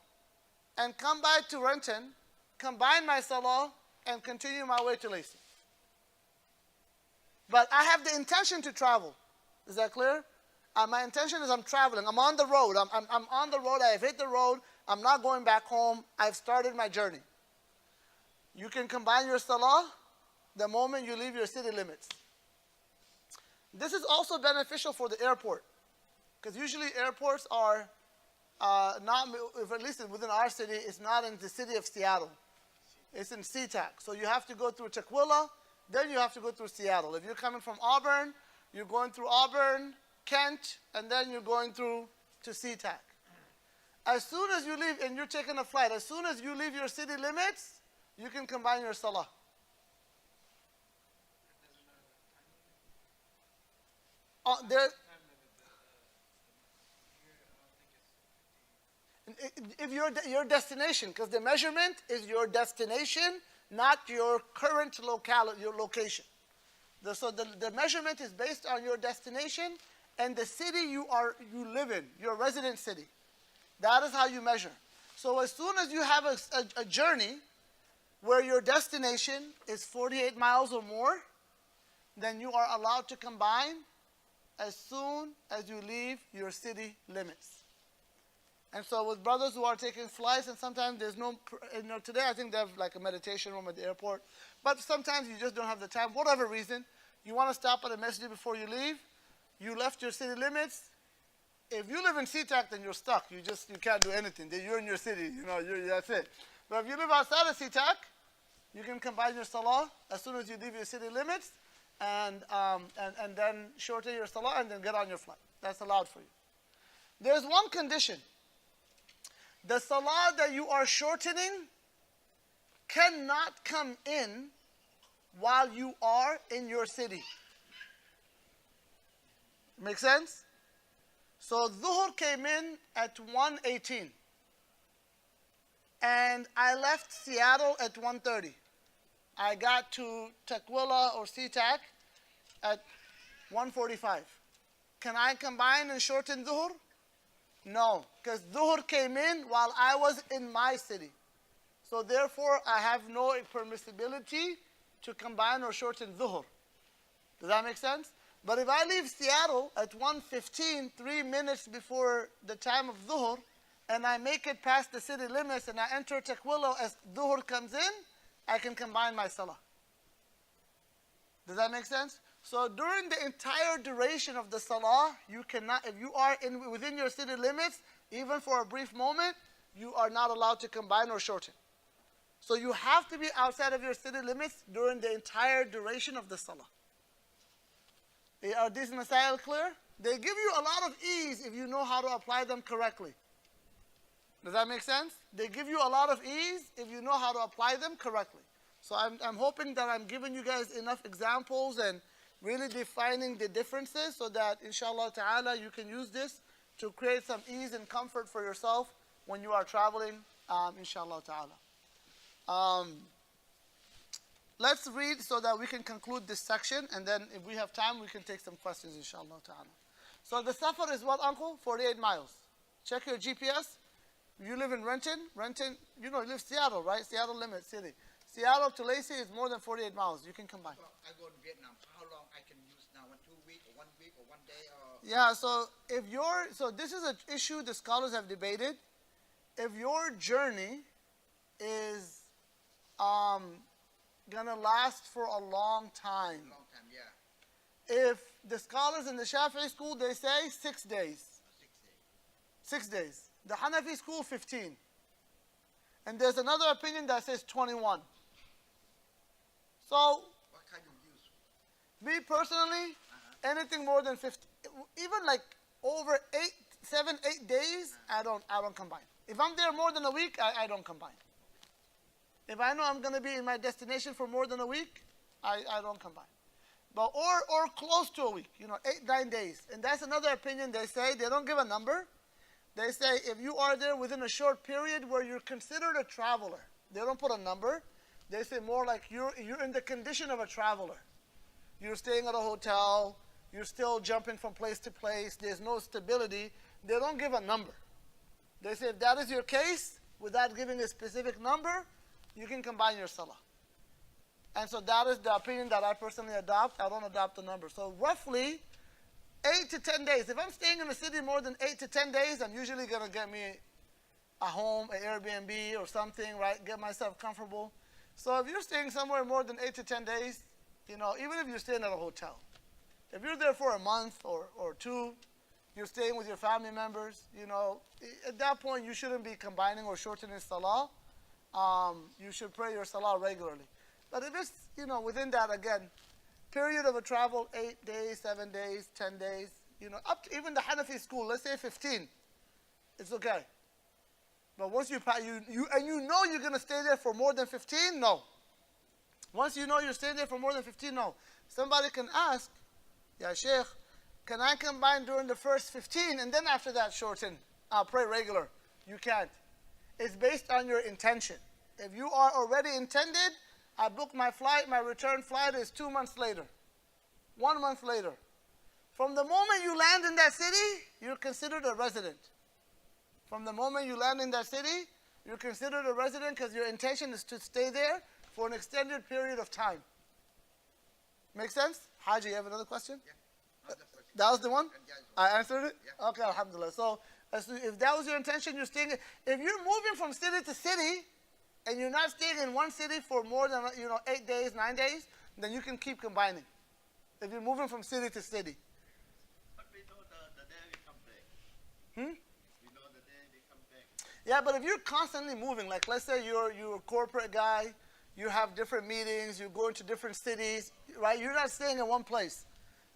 and come by to Renton, combine my salah, and continue my way to Lacey. But I have the intention to travel. Is that clear? My intention is I'm traveling. I'm on the road. I'm on the road. I have hit the road. I'm not going back home. I've started my journey. You can combine your salah the moment you leave your city limits. This is also beneficial for the airport, because usually airports are not, if at least within our city, it's not in the city of Seattle. It's in SeaTac. So you have to go through Tukwila, then you have to go through Seattle. If you're coming from Auburn, you're going through Auburn, Kent, and then you're going through to SeaTac. As soon as you leave, and you're taking a flight, as soon as you leave your city limits, you can combine your salah. If your destination, because the measurement is your destination, not your current locality, your location. So the measurement is based on your destination and the city you live in, your resident city. That is how you measure. So as soon as you have a journey where your destination is 48 miles or more, then you are allowed to combine as soon as you leave your city limits. And so with brothers who are taking flights, and sometimes there's no, today I think they have like a meditation room at the airport, but sometimes you just don't have the time, whatever reason. You want to stop at a masjid before you leave. You left your city limits. If you live in SeaTac, then you're stuck. You can't do anything. You're in your city, that's it. But if you live outside of SeaTac, you can combine your salah as soon as you leave your city limits, and then shorten your salah and then get on your flight. That's allowed for you. There's one condition. The salah that you are shortening cannot come in while you are in your city. Make sense? So Dhuhr came in at 1:18. And I left Seattle at 1:30. I got to Tukwila or SeaTac at 1:45. Can I combine and shorten Dhuhr? No, because Dhuhr came in while I was in my city. So therefore, I have no permissibility to combine or shorten Dhuhr. Does that make sense? But if I leave Seattle at 1:15, 3 minutes before the time of Dhuhr, and I make it past the city limits and I enter Tukwila as Dhuhr comes in, I can combine my salah. Does that make sense? So during the entire duration of the salah, you cannot, if you are within your city limits, even for a brief moment, you are not allowed to combine or shorten. So you have to be outside of your city limits during the entire duration of the salah. Are these masail clear? They give you a lot of ease if you know how to apply them correctly. Does that make sense? They give you a lot of ease if you know how to apply them correctly. So I'm hoping that I'm giving you guys enough examples and really defining the differences so that inshallah ta'ala you can use this to create some ease and comfort for yourself when you are traveling, inshallah ta'ala. Let's read so that we can conclude this section, and then if we have time we can take some questions inshallah ta'ala. So the safar is what, uncle? 48 miles. Check your GPS. You live in Renton, you live Seattle, right? Seattle limit city. Seattle to Lacey is more than 48 miles. You can combine. Well, I go to Vietnam. So how long I can use now? 2 weeks or 1 week or 1 day? Or yeah. So this is an issue the scholars have debated. If your journey is gonna last for a long time. a long time, yeah. If the scholars in the Shafi'i school they say 6 days. 6 days. 6 days. The Hanafi school 15. And there's another opinion that says 21. So, What kind of use? me personally, anything more than 50, even like over 7, 8 days, I don't combine. If I'm there more than a week, I don't combine. If I know I'm going to be in my destination for more than a week, I don't combine. But or close to a week, 8, 9 days. And that's another opinion they say. They don't give a number. They say if you are there within a short period where you're considered a traveler, they don't put a number. They say more like you're in the condition of a traveler. You're staying at a hotel. You're still jumping from place to place. There's no stability. They don't give a number. They say if that is your case, without giving a specific number, you can combine your salah. And so that is the opinion that I personally adopt. I don't adopt the number. So roughly 8 to 10 days. If I'm staying in a city more than 8 to 10 days, I'm usually going to get me a home, an Airbnb or something, right? Get myself comfortable. So if you're staying somewhere more than 8 to 10 days, even if you're staying at a hotel, if you're there for a month or two, you're staying with your family members, at that point you shouldn't be combining or shortening salah. You should pray your salah regularly. But if it's, within that, again, period of a travel, 8 days, 7 days, 10 days, up to even the Hanafi school, let's say 15, it's okay. But once you you're going to stay there for more than 15, no. Once you know you're staying there for more than 15, no. Somebody can ask, Ya Sheikh, can I combine during the first 15 and then after that shorten? I'll pray regular. You can't. It's based on your intention. If you are already intended, I booked my flight, my return flight is 2 months later, 1 month later. From the moment you land in that city, you're considered a resident. From the moment you land in that city, you're considered a resident because your intention is to stay there for an extended period of time. Make sense? Haji, you have another question? Yeah. No, that's okay. That was the one? Yeah. I answered it? Yeah. Okay, alhamdulillah. So if that was your intention, you're staying. If you're moving from city to city, and you're not staying in one city for more than 8 days, 9 days, then you can keep combining. If you're moving from city to city. But we know the day we come back. We know the day we come back. Yeah, but if you're constantly moving, like let's say you're a corporate guy, you have different meetings, you're going to different cities, right? You're not staying in one place.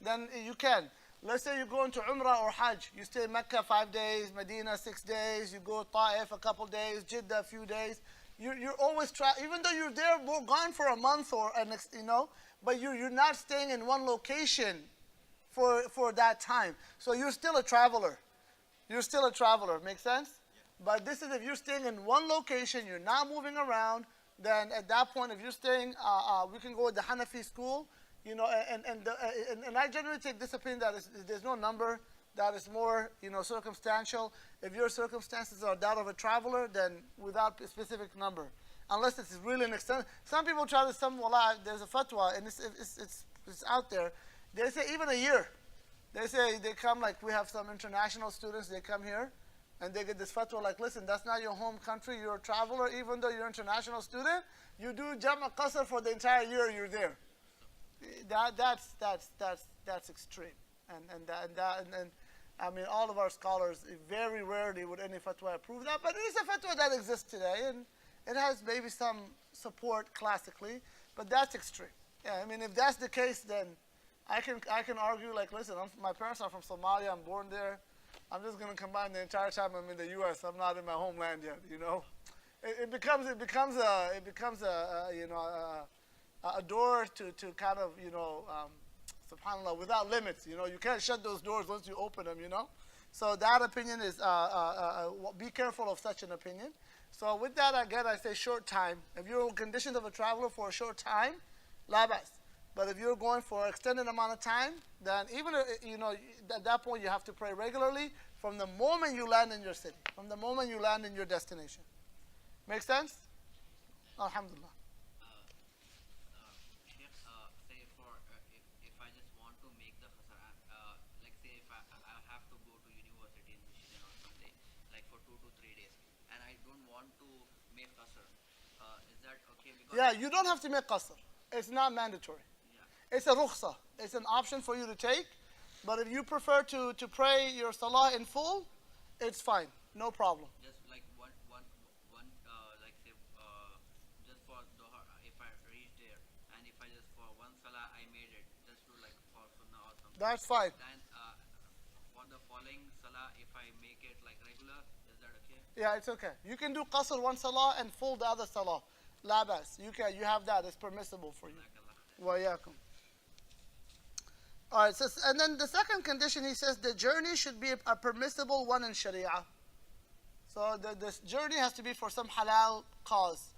Then you can. Let's say you're going to Umrah or Hajj. You stay in Mecca 5 days, Medina 6 days, you go Ta'if a couple days, Jeddah a few days. You're always even though you're there, gone for a month or but you're not staying in one location for that time. So you're still a traveler. You're still a traveler. Make sense? Yeah. But this is if you're staying in one location, you're not moving around. Then at that point, if you're staying, we can go with the Hanafi school. And I generally take this opinion that there's no number. That is more, circumstantial. If your circumstances are that of a traveler, then without a specific number. Unless it's really an extent. Some people try to, there's a fatwa, and it's out there. They say even a year. They say they come, like we have some international students, they come here, and they get this fatwa like, listen, that's not your home country, you're a traveler, even though you're an international student, you do Jama' Qasr for the entire year you're there. That's extreme. And I mean, all of our scholars, very rarely would any fatwa approve that, but it is a fatwa that exists today, and it has maybe some support classically, but that's extreme. Yeah, I mean, if that's the case, then I can argue like, listen, my parents are from Somalia, I'm born there, I'm just going to combine the entire time I'm in the U.S. I'm not in my homeland yet, It becomes a door to kind of, subhanAllah, without limits, you can't shut those doors once you open them, So that opinion is, be careful of such an opinion. So with that, again, I say short time. If you're conditioned of a traveler for a short time, la bas. But if you're going for an extended amount of time, then even, at that point you have to pray regularly from the moment you land in your city, from the moment you land in your destination. Make sense? Alhamdulillah. Say if I just want to make the khasar, like say if I have to go to university in Michigan or something, like for 2 to 3 days, and I don't want to make khasar, is that okay? Because Yeah, you don't have to make qasr. It's not mandatory. Yeah. It's a rukhsa. It's an option for you to take. But if you prefer to pray your salah in full, it's fine. No problem. Just like one like say just for Doha, if I reach there, and if I just for one salah I made it, just do like for sunnah or something. That's fine. Then for the following salah, if I make it like regular, is that okay? Yeah, it's okay. You can do qasr one salah and full the other salah. La bas. You have that. It's permissible for you. Wa yakum. All right, so, and then the second condition, he says the journey should be a permissible one in Sharia. So this journey has to be for some halal cause.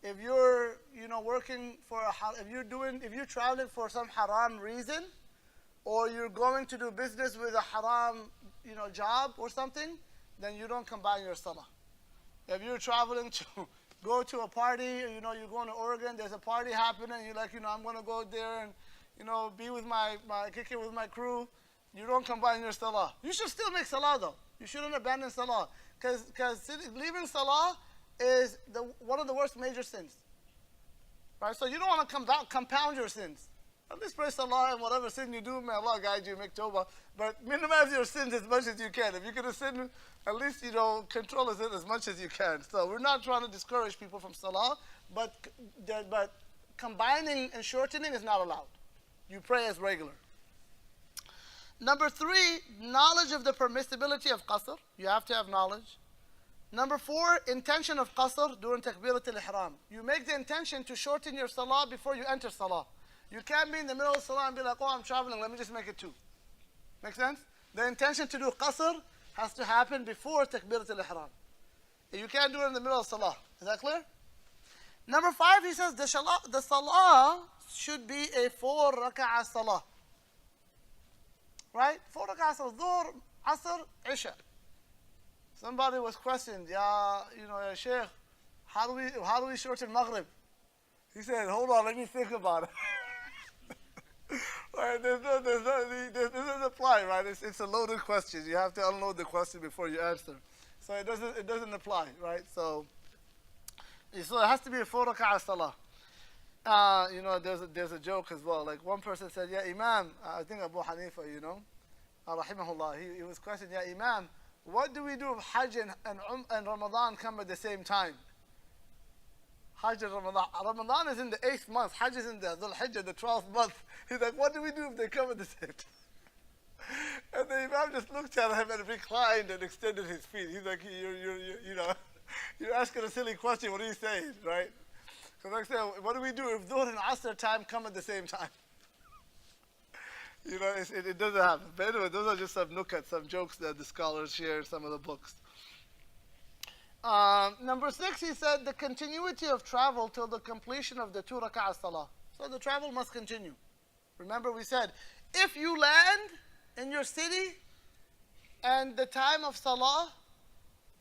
If you're, working for if you're traveling for some haram reason, or you're going to do business with a haram, job or something, then you don't combine your salah. If you're traveling to go to a party, you're going to Oregon, there's a party happening, you're like, I'm going to go there and, be with kick it with my crew, you don't combine your salah. You should still make salah though. You shouldn't abandon salah. Because leaving salah is one of the worst major sins. Right? So you don't want to compound your sins. At least pray salah and whatever sin you do, may Allah guide you, make tawbah. But minimize your sins as much as you can. If you could have sinned, at least, control it as much as you can. So we're not trying to discourage people from salah, but combining and shortening is not allowed. You pray as regular. Number 3, knowledge of the permissibility of qasr. You have to have knowledge. Number 4, intention of qasr during takbirat al-ihram. You make the intention to shorten your salah before you enter salah. You can't be in the middle of salah and be like, I'm traveling, let me just make it 2. Make sense? The intention to do qasr has to happen before takbirat al-ihram. You can't do it in the middle of salah. Is that clear? Number 5, he says the salah should be a 4 rak'ah salah. Right? 4 rak'ah salah. Dhuhr, Asr, Isha. Somebody was questioned, Ya Sheikh, how do we shorten Maghrib? He said, hold on, let me think about it. Right, this doesn't apply, right? It's a loaded question. You have to unload the question before you answer. So it doesn't apply, right? So it has to be a 4 rak'ah salah. There's a joke as well. Like one person said, Ya Imam, I think Abu Hanifa, rahimahullah, he was questioned, Ya Imam, what do we do if Hajj and Ramadan come at the same time? Hajj and Ramadan. Ramadan is in the 8th month. Hajj is in the Dhul Hijjah, the 12th month. He's like, what do we do if they come at the same time? And the Imam just looked at him and reclined and extended his feet. He's like, you're asking a silly question. What are you saying, right? So like I said, what do we do if Dhuhr and Asr time come at the same time? It doesn't happen. But anyway, those are just some nukats, some jokes that the scholars share in some of the books. Number 6, he said the continuity of travel till the completion of the 2 rak'ah salah. So the travel must continue. Remember we said, if you land in your city and the time of salah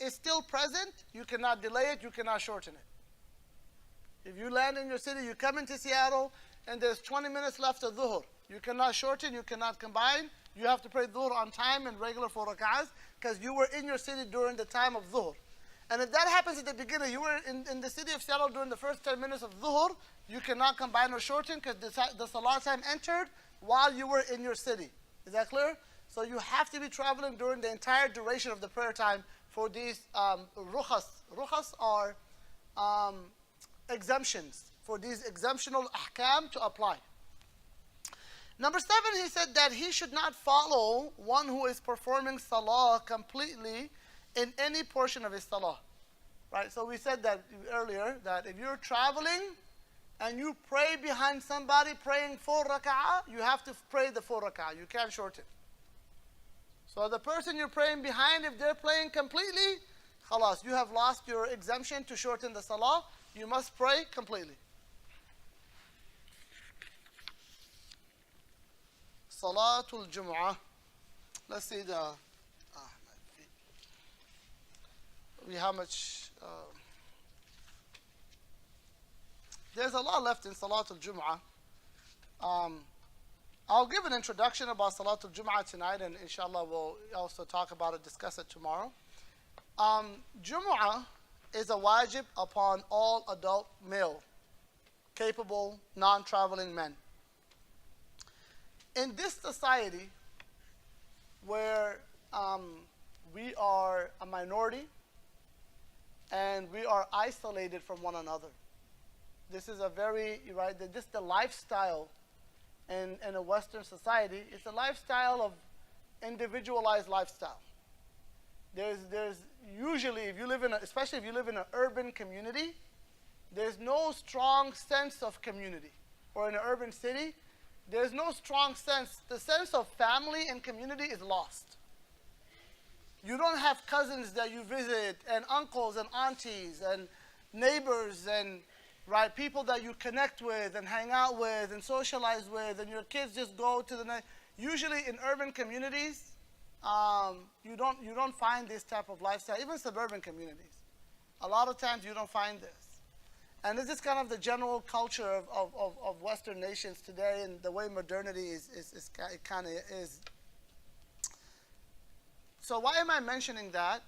is still present, you cannot delay it, you cannot shorten it. If you land in your city, you come into Seattle and there's 20 minutes left of dhuhr. You cannot shorten, you cannot combine. You have to pray dhuhr on time and regular 4 rak'ahs because you were in your city during the time of dhuhr. And if that happens at the beginning, you were in the city of Seattle during the first 10 minutes of dhuhr, you cannot combine or shorten because the salah time entered while you were in your city. Is that clear? So you have to be traveling during the entire duration of the prayer time for these rukhas. Rukhas are exemptions, for these exemptional ahkam to apply. Number 7, he said that he should not follow one who is performing salah completely in any portion of his salah. Right? So we said that earlier, that if you're traveling and you pray behind somebody praying 4 rak'ah, you have to pray the 4 rak'ah. You can't shorten. So the person you're praying behind, if they're praying completely, khalas, you have lost your exemption to shorten the salah. You must pray completely. Salatul Jum'ah. Let's see how much. There's a lot left in Salatul Jum'ah. I'll give an introduction about Salatul Jum'ah tonight, and inshallah we'll also talk about it, discuss it tomorrow. Jum'ah is a wajib upon all adult male, capable, non-traveling men. In this society where we are a minority and we are isolated from one another, this is a very, right, just the lifestyle in a Western society. It's a lifestyle of individualized lifestyle. There's usually, if you live in especially if you live in an urban community, there's no strong sense of community. Or in an urban city, there's no strong sense. The sense of family and community is lost. You don't have cousins that you visit, and uncles and aunties and neighbors and right people that you connect with and hang out with and socialize with, and your kids just go to the usually in urban communities, you don't find this type of lifestyle, even suburban communities. A lot of times you don't find this. And this is kind of the general culture of Western nations today, and the way modernity it kind of is. So why am I mentioning that?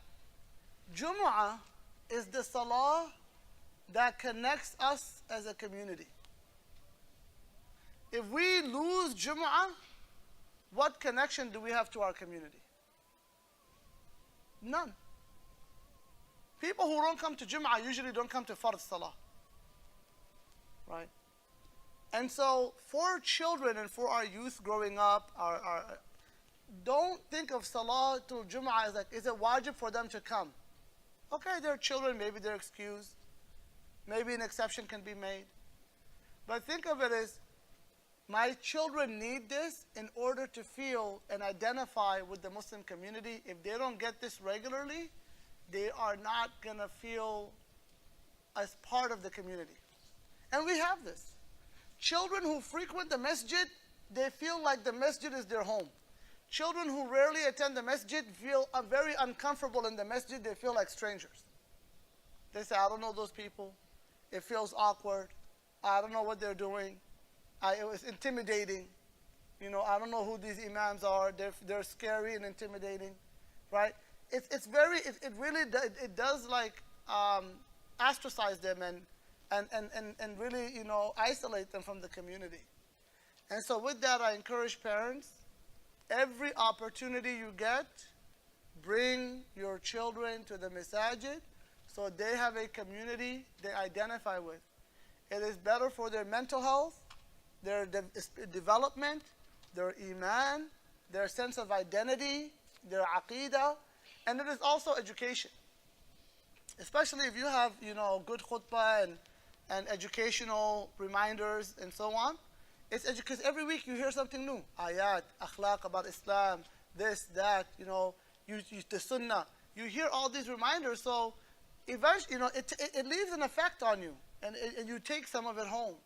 Jumu'ah is the salah that connects us as a community. If we lose Jumu'ah, what connection do we have to our community? None. People who don't come to Jumu'ah usually don't come to Fard Salah. Right? And so for children and for our youth growing up, don't think of Salah to Jumu'ah as like, is it wajib for them to come? Okay, they're children, maybe they're excused. Maybe an exception can be made. But think of it as, my children need this in order to feel and identify with the Muslim community. If they don't get this regularly, they are not going to feel as part of the community. And we have this. Children who frequent the masjid, they feel like the masjid is their home. Children who rarely attend the masjid feel very uncomfortable in the masjid. They feel like strangers. They say, I don't know those people. It feels awkward. I don't know what they're doing. It was intimidating. You know, I don't know who these imams are. They're scary and intimidating, right? It really does like ostracize them and really, you know, isolate them from the community. And so with that, I encourage parents, every opportunity you get, bring your children to the masajid so they have a community they identify with. It is better for their mental health, their development, their iman, their sense of identity, their aqidah, and it is also education. Especially if you have, you know, good khutbah and educational reminders and so on. It's because every week you hear something new. Ayat, akhlaq about Islam, this, that, you know, the sunnah. You hear all these reminders, so eventually, you know, it leaves an effect on you, and you take some of it home.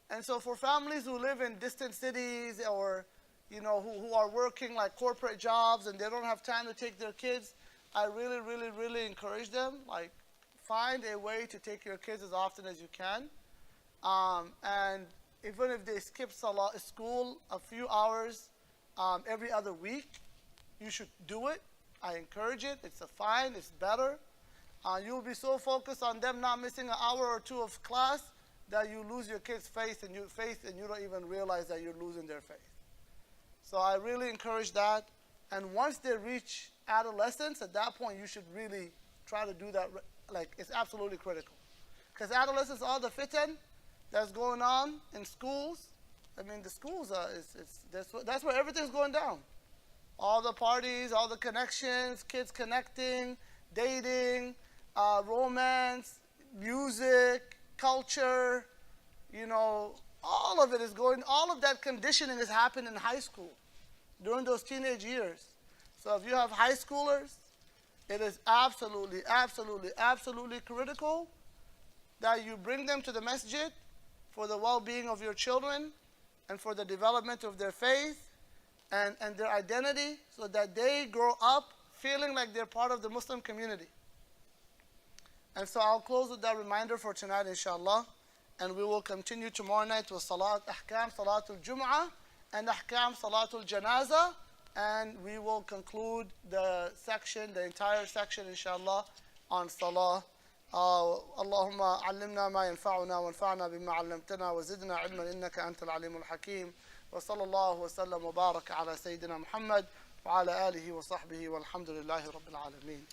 And so for families who live in distant cities or, you know, who are working like corporate jobs and they don't have time to take their kids, I really, really, really encourage them, like, find a way to take your kids as often as you can. And even if they skip school a few hours every other week, you should do it. I encourage it. It's fine. It's better. You'll be so focused on them not missing an hour or two of class that you lose your kids' faith and you don't even realize that you're losing their faith. So I really encourage that. And once they reach adolescence, at that point you should really try to do that. Like, it's absolutely critical. Because adolescence, all the fitan that's going on in schools, I mean, the schools that's where everything's going down. All the parties, all the connections, kids connecting, dating, romance, music, culture, you know, all of it is going, all of that conditioning is happening in high school during those teenage years. So if you have high schoolers, it is absolutely, absolutely, absolutely critical that you bring them to the masjid for the well-being of your children and for the development of their faith and their identity, so that they grow up feeling like they're part of the Muslim community. And so I'll close with that reminder for tonight, inshallah. And we will continue tomorrow night with Ahkam Salatul Jum'ah and Ahkam Salatul Janaza. And we will conclude the entire section, inshallah, on Salah. اللهم علمنا ما ينفعنا وانفعنا بما علمتنا وزدنا علما إنك أنت العليم الحكيم وصلى الله وسلم وبارك على سيدنا محمد وعلى آله وصحبه والحمد لله رب العالمين.